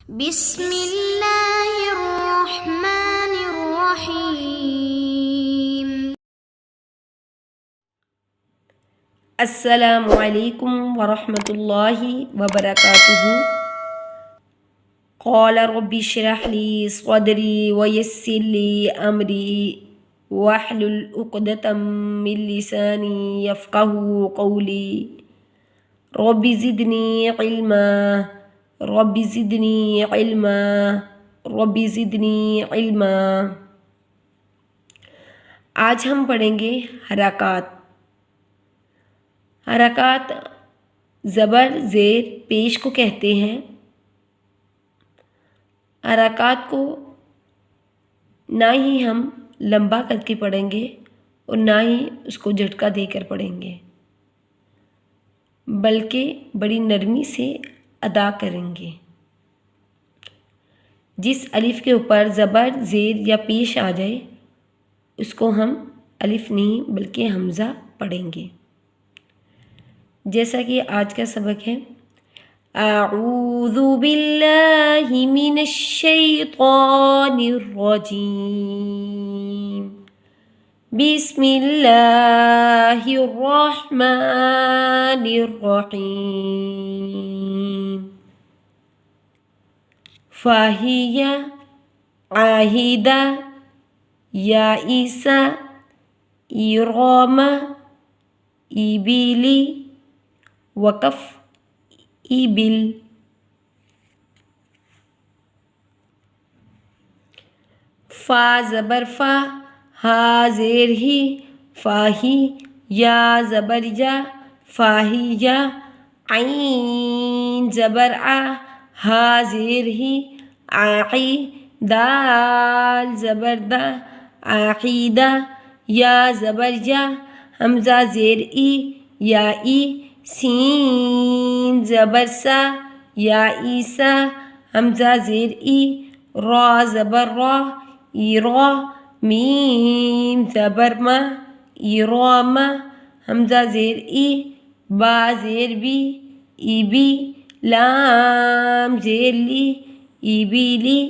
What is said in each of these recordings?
بسم اللہ الرحمن الرحیم۔ السلام علیکم ورحمۃ اللہ وبرکاتہ۔ قال رب اشرح لي صدری ويسر لي امری واحلل عقدۃ من لسانی یفقهوا قولی رب زدنی علما رب زدنی علما رب زدنی علما۔ آج ہم پڑھیں گے حرکات۔ حرکات زبر زیر پیش کو کہتے ہیں۔ حرکات کو نہ ہی ہم لمبا کر کے پڑھیں گے اور نہ ہی اس کو جھٹکا دے کر پڑھیں گے، بلکہ بڑی نرمی سے ادا کریں گے۔ جس الف کے اوپر زبر زیر یا پیش آ جائے اس کو ہم الف نہیں بلکہ حمزہ پڑھیں گے۔ جیسا کہ آج کا سبق ہے، اعوذ باللہ من الشیطان الرجیم، بسم اللہ الرحمن الرحیم۔ فاہیہ، عاہدہ، یائسہ، ایرامہ، ایبیلی، وقف، ایبل۔ فا زبر فا، ہا زیر ہی، فاہی، یا زبر یا، فاہیہ، عین زبر آ، ہا زیر ہی، آعی، دال زبر دا، عقیدہ، یا زبر یا، حمزہ زیر ای، یا ای، سین زبر سا، یا عیسا، حمزہ زیر ای، را زبر را، ایرا، میم زبر ما، ایرامہ، حمزہ زیر ای، با زیر بی، ایبی، لام زیر لی، ایبیلی۔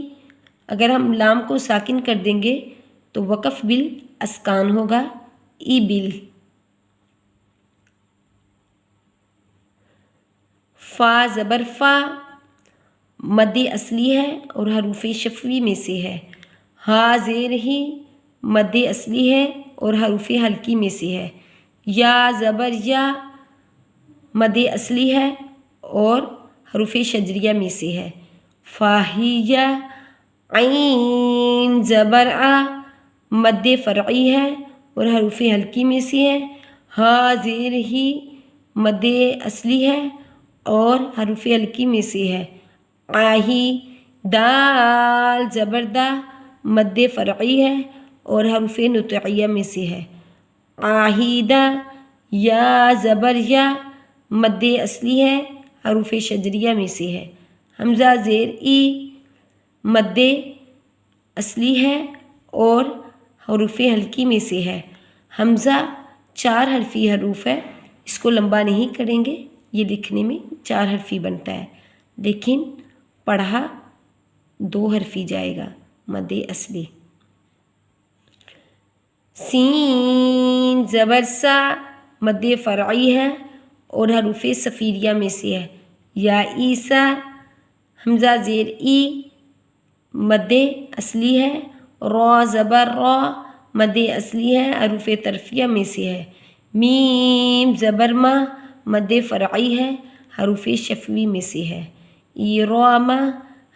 اگر ہم لام کو ساکن کر دیں گے تو وقف بالاسکان ہوگا، ایبل۔ فا زبر فا مد اصلی ہے اور حروف شفوی میں سے ہے۔ ہا زیر ہی مد اصلی ہے اور حروف حلقی میں سے ہے۔ یا زبر یا مد اصلی ہے اور حروف شجریہ میں سے ہے۔ فاہیہ، عین زبر آ مد فرعی ہے اور حروف حلقی میں سے ہے۔ ہا زیر ہی مد اصلی ہے اور حروف حلقی میں سے ہے۔ آہی، دال زبر دا مد فرعی ہے اور حروف نطعیہ میں سے ہے۔ عاہدہ، یا زبر یا مد اصلی ہے، حروف شجریہ میں سے ہے۔ حمزہ زیر ای مد اصلی ہے اور حروف حلقی میں سے ہے۔ حمزہ 4 حرفی حروف ہے، اس کو لمبا نہیں کریں گے، یہ لکھنے میں 4 حرفی بنتا ہے، لیکن پڑھا 2 حرفی جائے گا مد اصلی۔ سین زبر سا مد فرعی ہے اور حروف صفیریہ میں سے ہے۔ یا عیسیٰ، حمزہ زیر ای مد اصلی ہے، را زبر را مد اصلی ہے، حروف طرفیہ میں سے ہے۔ میم زبر ما مد فرعی ہے، حروف شفوی میں سے ہے۔ ایرامہ،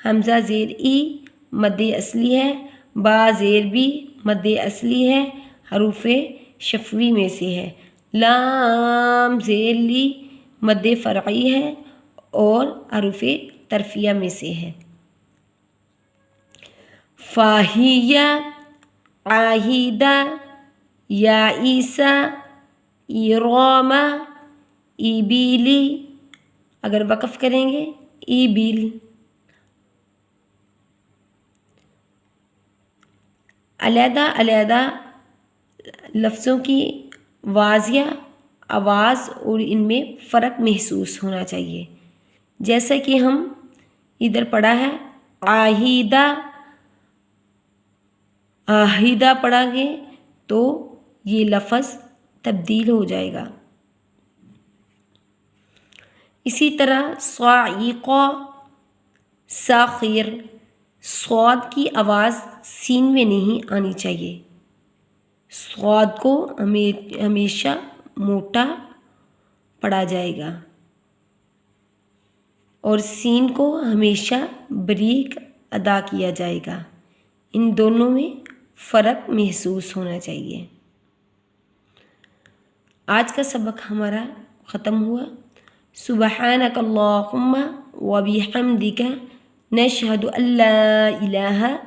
حمزہ زیر ای مد اصلی ہے، با زیر بی مد اصلی ہے، حروف شفوی میں سے ہے۔ لام زیر لی مد فرعی ہے اور حروف طرفیہ میں سے ہے۔ فاہیہ، عاہدہ، یائسہ، ایرامہ، ایبیلی۔ اگر وقف کریں گے ایبل۔ علیحدہ علیحدہ لفظوں کی واضح آواز اور ان میں فرق محسوس ہونا چاہیے۔ جیسا کہ ہم ادھر پڑھا ہے عاہدہ آہدہ پڑھیں گے تو یہ لفظ تبدیل ہو جائے گا۔ اسی طرح صاعقہ، ساخر، صاد کی آواز سین میں نہیں آنی چاہیے۔ صاد کو ہمیشہ موٹا پڑھا جائے گا اور سین کو ہمیشہ بریک ادا کیا جائے گا۔ ان دونوں میں فرق محسوس ہونا چاہیے۔ آج کا سبق ہمارا ختم ہوا۔ سبحانک اللہم و بحمدک نشہد ان لا الہ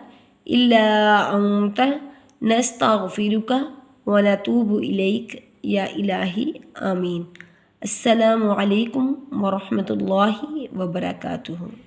الا انت نستغفرک و نتوب الیک یا الہی آمین۔ السلام علیکم ورحمۃ اللہ وبرکاتہ۔